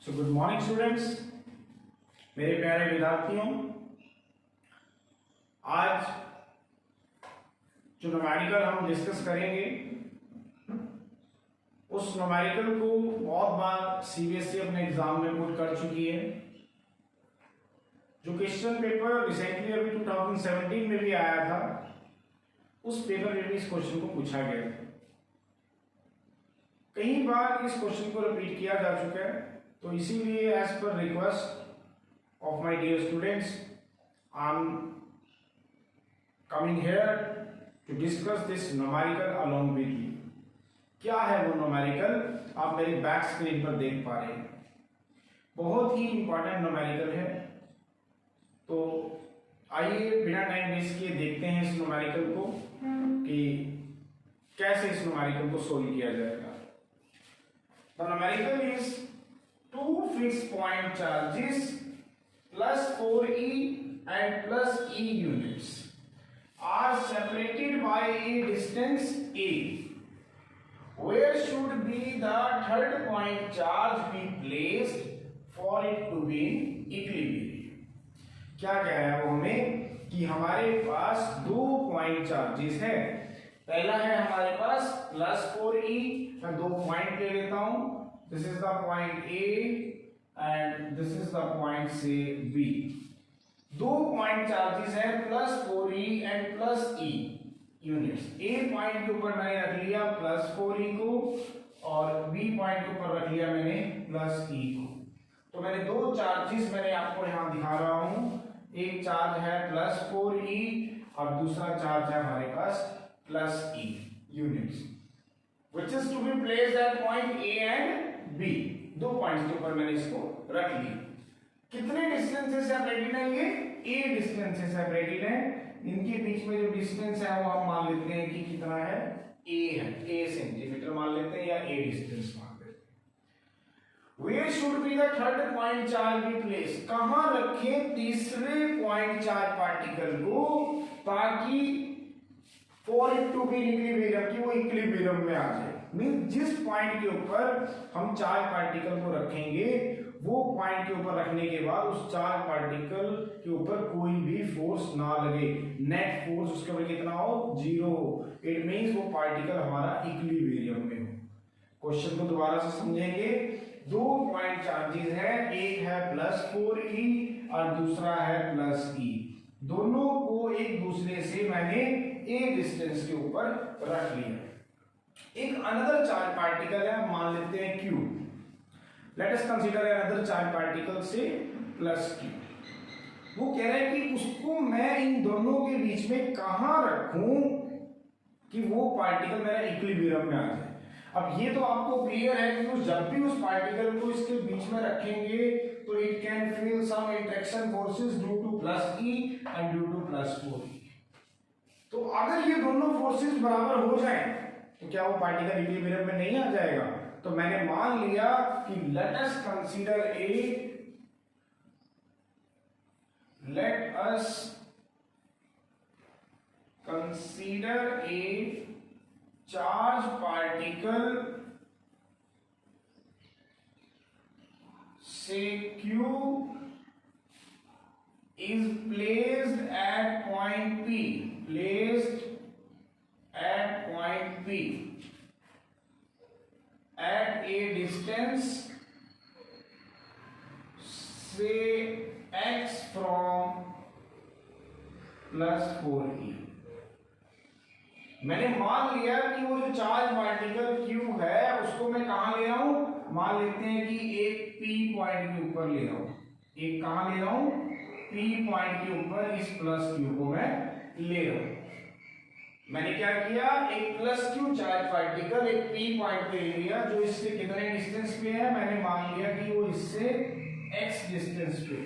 So good morning students, मेरे प्यारे विद्यार्थियों। आज जो न्यूमेरिकल हम डिस्कस करेंगे उस न्यूमेरिकल को बहुत बार सीबीएसई अपने एग्जाम में पुट कर चुकी है। जो क्वेश्चन पेपर रिसेंटली अभी 2017 में भी आया था, उस पेपर में भी इस क्वेश्चन को पूछा गया था। कई बार इस क्वेश्चन को रिपीट किया जा चुका है, तो इसीलिए as per request of my dear students I am coming here to discuss this numerical along with you. क्या है वो न्यूमेरिकल, आप मेरी बैक स्क्रीन पर देख पा रहे हैं। बहुत ही इंपॉर्टेंट न्यूमेरिकल है, तो आइए बिना टाइम वेस्ट किए देखते हैं इस न्यूमेरिकल को कि कैसे इस न्यूमेरिकल को सोल्व किया जाएगा। The numerical is two fixed point charges plus 4e and plus e units are separated by a distance a. Where should be the third point charge be placed for it to be in equilibrium? क्या कह रहा है वो हमें कि हमारे पास दो point charges है। पहला है हमारे पास प्लस 4e, मैं दो पॉइंट ले लेता हूं। This is the point A and this is the point से बी। दो पॉइंट चार्जेस है plus 4e and plus e units. A point के ऊपर मैंने रख लिया प्लस 4e को और बी पॉइंट के ऊपर रख लिया मैंने प्लस e को। तो मैंने दो चार्जेस मैंने आपको यहां दिखा रहा हूं। एक चार्ज है प्लस 4e और दूसरा चार्ज है हमारे पास plus e units which is to be placed at point a and b। दो पॉइंट्स के ऊपर मैंने इसको रख लिया। कितने डिस्टेंस से सेपरेटेड है ये? a डिस्टेंस से सेपरेटेड है। इनके बीच में जो डिस्टेंस है वो हम मान लेते हैं कि कितना है, a है। a सेंटीमीटर मान लेते हैं या a डिस्टेंस मान लेते हैं। Where should be the third point charge be placed? कहां रखें तीसरे पॉइंट चार्ज पार्टिकल को ताकि for it to be equilibrium, कि वो इक्विलिब्रियम में आ जाए। मींस जिस पॉइंट के ऊपर हम चार्ज पार्टिकल को रखेंगे वो पॉइंट के ऊपर रखने के बाद उस चार्ज पार्टिकल के ऊपर कोई भी फोर्स ना लगे, नेट फोर्स उसके ऊपर कितना हो, 0 हो। इट मींस वो पार्टिकल हमारा इक्विलिब्रियम में हो। क्वेश्चन को दोबारा से समझेंगे। दो पॉइंट चार्जेस है, एक है प्लस 4e और दूसरा है प्लस e। दोनों को एक दूसरे से मैंने a डिस्टेंस के ऊपर रख लिया। एक अनदर चार्ज पार्टिकल है, मान लेते हैं q। Let us consider another charge particle से प्लस q। वो कह रहा है कि उसको मैं इन दोनों के बीच में कहां रखूं कि वो पार्टिकल मेरा इक्विलिब्रियम में आ जाए। अब ये तो आपको क्लियर है कि जब भी उस पार्टिकल को इसके बीच में रखेंगे तो it can feel some interaction forces due to plus e and due to plus 4e। तो अगर ये दोनों फोर्सेस बराबर हो जाएं तो क्या वो पार्टिकल इक्विलिब्रियम में नहीं आ जाएगा? तो मैंने मान लिया कि let us consider a charge particle से q is placed at point P, at a distance say x from plus 4e। मैंने मान लिया कि वो जो चार्ज पार्टिकल q है उसको मैं कहां ले रहा हूं, मान लेते हैं कि एक p पॉइंट के ऊपर ले रहा हूं। एक कहां ले रहा हूं, p पॉइंट के ऊपर इस प्लस q को मैं ले रहा हूं। मैंने क्या किया, एक प्लस q चार्ज पार्टिकल एक p पॉइंट पे ले लिया जो इससे कितने डिस्टेंस पे है, मैंने मान लिया कि वो इससे x डिस्टेंस पे।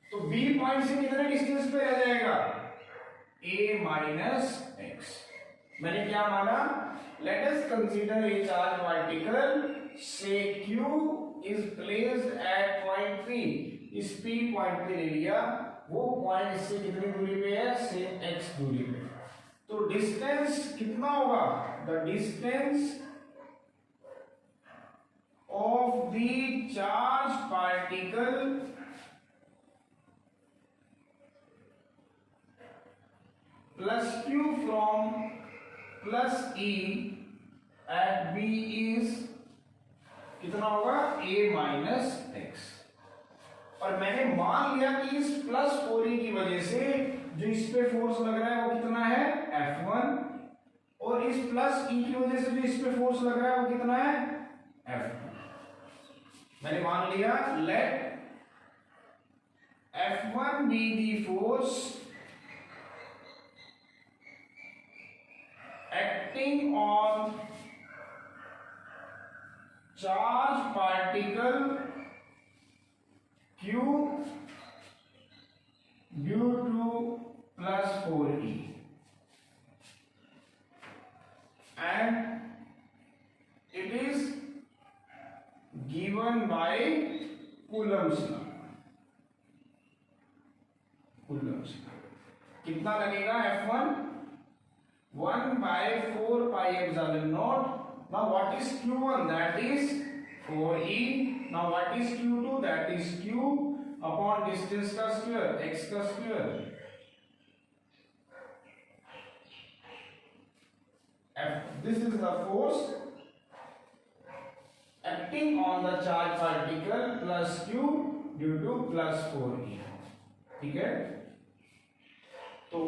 तो b पॉइंट से कितने डिस्टेंस पे रह जाएगा, a माइनस x। मैंने क्या माना, let us consider a charge particle से q is placed at point p। इस p पॉइंट पे ले लिया, वो पॉइंट इससे कितनी दूरी पे है, सेम x दूरी पे। तो डिस्टेंस कितना होगा, the distance of the charge particle plus q from plus e at b is कितना होगा a माइनस एक्स। और मैंने मान लिया कि इस प्लस 4e की वजह से जो इस पे फोर्स लग रहा है वो कितना है F1, और इस प्लस e की वजह से जो इस पे फोर्स लग रहा है वो कितना है F2। मैंने मान लिया late F1 be the force acting on charge particle q due to plus 4e, and it is given by Coulomb's law। Coulomb's law कितना लगेगा F1 1 by 4 pi epsilon naught। Now what is Q1? That is 4e। Now what is Q2? That is q upon distance का square, x का square। This is the force acting on the charge particle plus q due to plus 4e। ठीक है, तो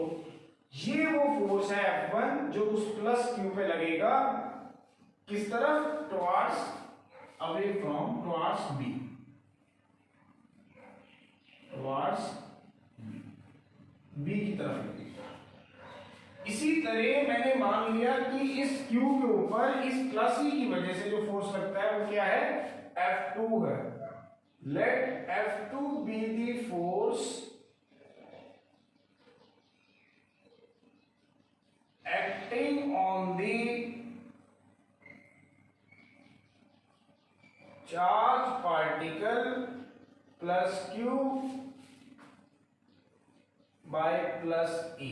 ये वो force है F1 जो उस प्लस q पे लगेगा, किस तरफ, towards away from towards B, towards B की तरफ लगेगा। इसी तरह मैंने मान लिया कि इस Q के ऊपर इस प्लस E की वजह से जो फोर्स लगता है वो क्या है F2 है। Let F2 be the force acting on the charge particle plus q by plus e।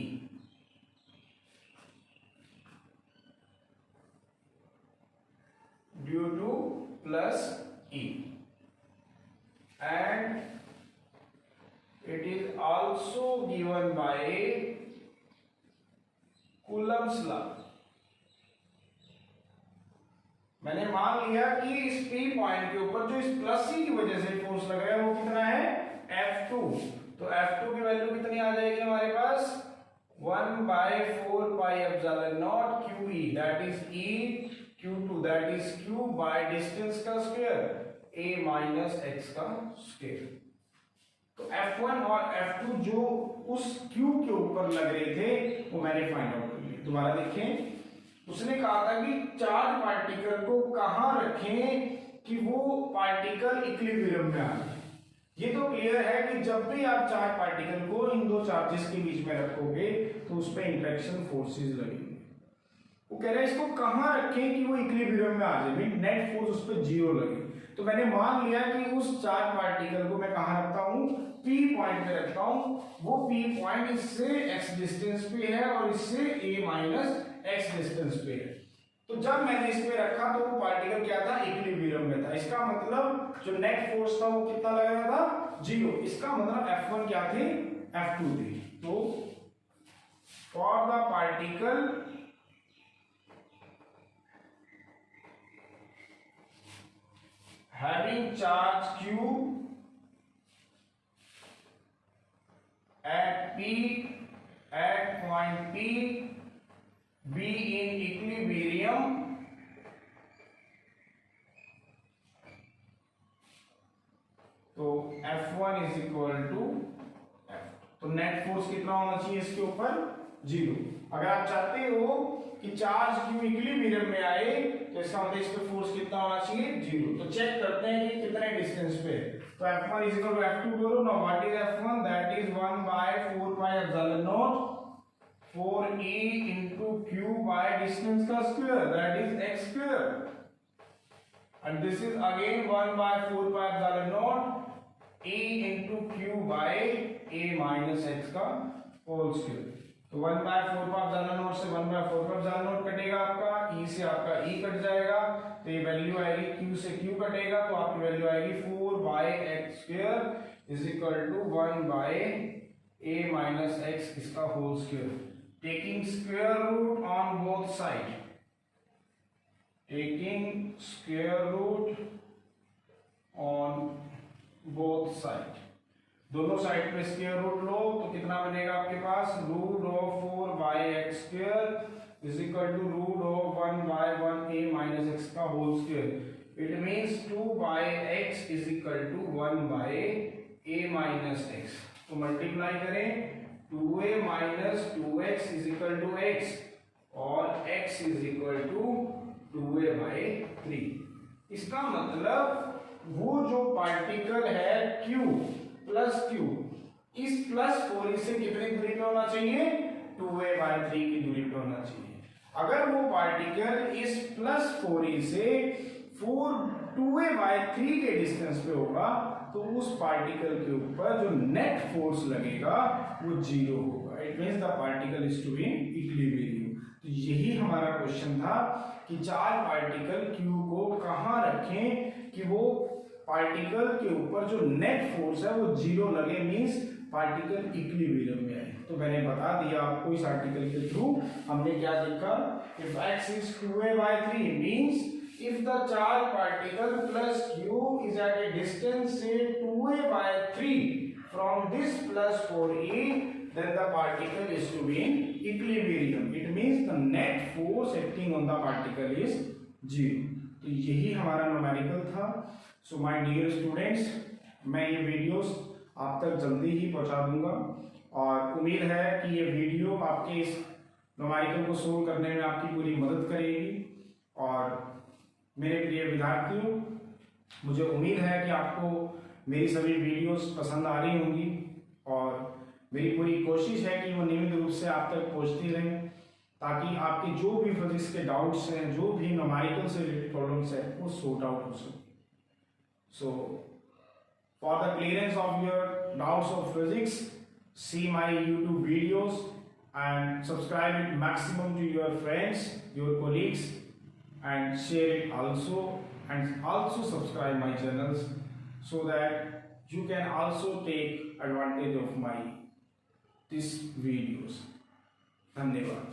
due to plus e, and it is also given by Coulomb's law। मैंने मान लिया कि इस P पॉइंट के ऊपर जो इस प्लस C की वजह से फोर्स लग रहा है वो कितना है F2। तो F2 की वैल्यू कितनी आ जाएगी हमारे पास 1 by 4 pi epsilon naught QE, that is E Q2, that is Q by distance का स्क्वायर A minus x का स्क्वायर। तो F1 और F2 जो उस Q के ऊपर लग रहे थे वो मैंने फाइंड आउट कर लिया। दोबारा देखें, उसने कहा था कि चार्ज पार्टिकल को कहां रखें कि वो पार्टिकल इक्विलिब्रियम में आ जाए। ये तो क्लियर है कि जब भी आप चार्ज पार्टिकल को इन दो चार्जेस के बीच में रखोगे तो उस पर इंट्रैक्शन फोर्सेस लगेंगे। वो कह रहे हैं इसको कहां रखें कि वो इक्विलिब्रियम में आ जाए, मीन नेट फोर्स उस पर जीरो लगे। तो मैंने मान लिया कि उस चार्ज पार्टिकल को मैं कहां रखता हूं, P पॉइंट पे रखता हूं। वो P पॉइंट इससे x डिस्टेंस पे है और इससे a माइनस x डिस्टेंस पे है। तो जब मैंने इस पे रखा तो वो पार्टिकल क्या था, इक्विलिब्रियम में था। इसका मतलब जो नेट फोर्स था वो कितना लगा था, जीरो। इसका मतलब F1 क्या थे, F2 थे। तो for the particle having charge q at P at point P be in equilibrium, तो F1 is equal to F2। तो नेट फोर्स कितना होना चाहिए इसके ऊपर, जीरो। अगर आप चाहते हो कि चार्ज क्यू इक्विलिब्रियम में आए तो इसका मतलब इस पे फोर्स कितना होना चाहिए, जीरो। तो चेक करते हैं कि कितने डिस्टेंस पे। तो F1 is equal to F2 करो ना। What is F1, that is 1 by 4 pi epsilon naught 4e into q by distance का square, that is x square, and this is again 1 by 4 pi epsilon naught e into q by a minus x का whole square. तो 1/4 पर epsilon not से 1/4 पर epsilon not कटेगा आपका, ई से आपका ई कट जाएगा, तो ये वैल्यू आएगी क्यू से क्यू कटेगा, तो आपकी वैल्यू आएगी 4/x² is equal to 1/a minus x इसका whole square, taking square root on both side, taking square root on both side, दोनों साइड पे स्क्वायर रूट लो तो कितना बनेगा आपके पास, root of 4/x² is equal to root of 1/1a minus x का whole square. It means 2/x is equal to 1/a minus x। तो मल्टीप्लाई करें, 2a minus 2x is equal to x और x is equal to 2a/3। इसका मतलब वो जो particle है q plus q, इस प्लस 4 से कितनी दूरी पे होना चाहिए, 2a/3 की दूरी पे होना चाहिए। अगर वो पार्टिकल इस प्लस 4 से 2a/3 के डिस्टेंस पे होगा तो उस पार्टिकल के ऊपर जो नेट फोर्स लगेगा वो 0 होगा। It means the particle is to be in equilibrium. तो यही हमारा क्वेश्चन था कि चार पार्टिकल Q को कहाँ रखें कि वो पार्टिकल के ऊपर जो नेट फोर्स है वो 0 लगे, मींस पार्टिकल इक्विलिब्रियम में आए। तो मैंने बता दिया आपको इस आर्टिकल के थ्रू, हमने क्या देखा, if x is 2a/3 means if the charge particle plus q is at a distance say 2a/3 from this plus 4a, then the particle is to be in equilibrium. It means the net force acting on the particle is 0. तो यही हमारा numerical था। So my dear students, मैं ये videos आप तक जल्दी ही पहुंचा दूंगा और उम्मीद है कि ये वीडियो आपके इस न्यूमेरिकल को सोल्व करने में आपकी पूरी मदद करेगी। और मेरे प्रिय विद्यार्थियों, मुझे उम्मीद है कि आपको मेरी सभी वीडियोस पसंद आ रही होंगी और मेरी पूरी कोशिश है कि वो नियमित रूप से आप तक पहुंचती रहें ताकि आपके जो भी फिजिक्स के डाउट्स हैं, जो भी न्यूमेरिकल से रिलेटेड प्रॉब्लम्स हैं, वो सॉर्ट आउट हो सके। So for the clearance of your doubts of physics, see my YouTube videos and subscribe it maximum to your friends, your colleagues, and share it also, and also subscribe my channels so that you can also take advantage of my these videos. धन्यवाद।